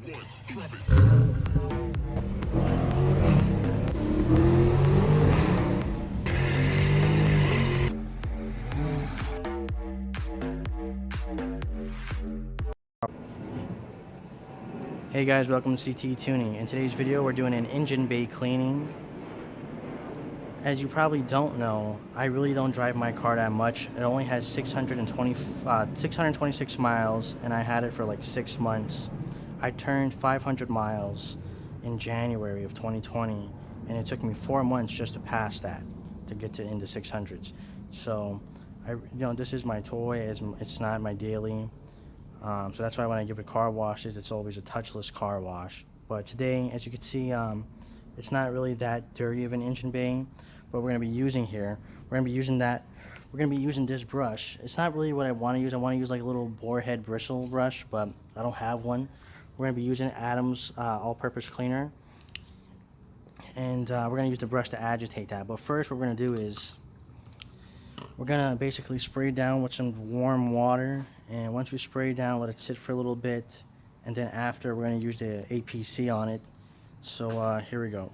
Hey guys, welcome to CT Tuning. In today's video, we're doing an engine bay cleaning. As you probably don't know, I really don't drive my car that much. It only has 626 miles, and I had it for like 6 months. I turned 500 miles in January of 2020, and it took me 4 months just to pass that, to get to into 600s. So, this is my toy. It's not my daily. So that's why when I give it car washes, it's always a touchless car wash. But today, as you can see, it's not really that dirty of an engine bay. But we're going to be using here. We're going to be using this brush. It's not really what I want to use. I want to use like a little boar head bristle brush, but I don't have one. We're going to be using Adam's all-purpose cleaner. And we're going to use the brush to agitate that. But first, what we're going to do is we're going to basically spray down with some warm water. And once we spray down, let it sit for a little bit. And then after, we're going to use the APC on it. So here we go.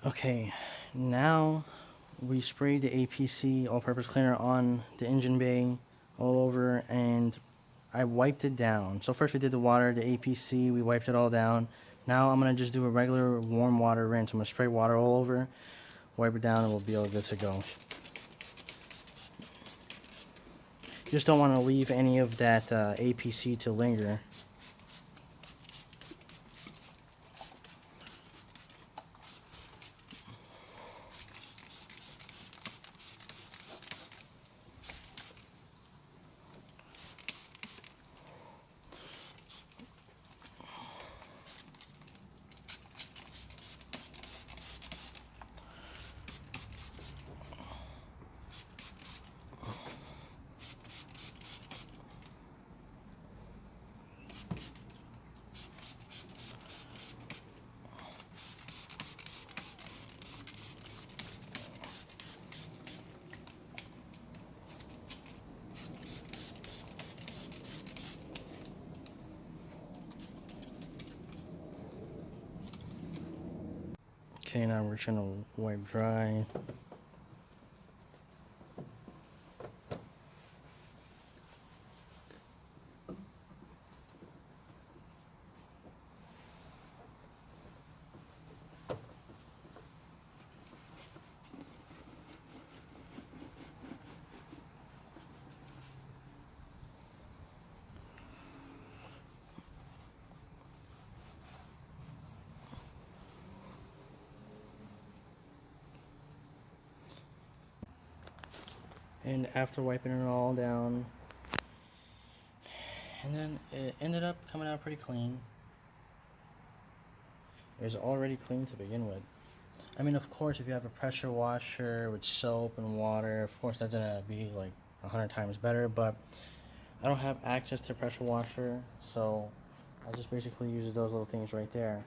Okay, now we sprayed the APC all-purpose cleaner on the engine bay all over, and I wiped it down. So first we did the water, the APC, we wiped it all down. Now I'm gonna just do a regular warm water rinse. I'm gonna spray water all over, wipe it down, and we'll be all good to go. Just don't want to leave any of that APC to linger. Okay, now we're trying to wipe dry. And after wiping it all down, and then it ended up coming out pretty clean. It was already clean to begin with. I mean, of course, if you have a pressure washer with soap and water, of course that's gonna be like 100 times better, but I don't have access to a pressure washer, so I just basically use those little things right there.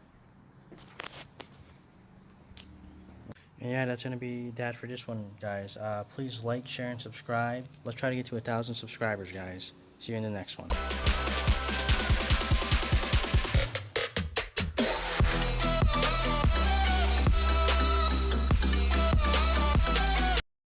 And yeah, that's gonna be that for this one, guys. Please like, share, and subscribe. Let's try to get to 1,000 subscribers, guys. See you in the next one.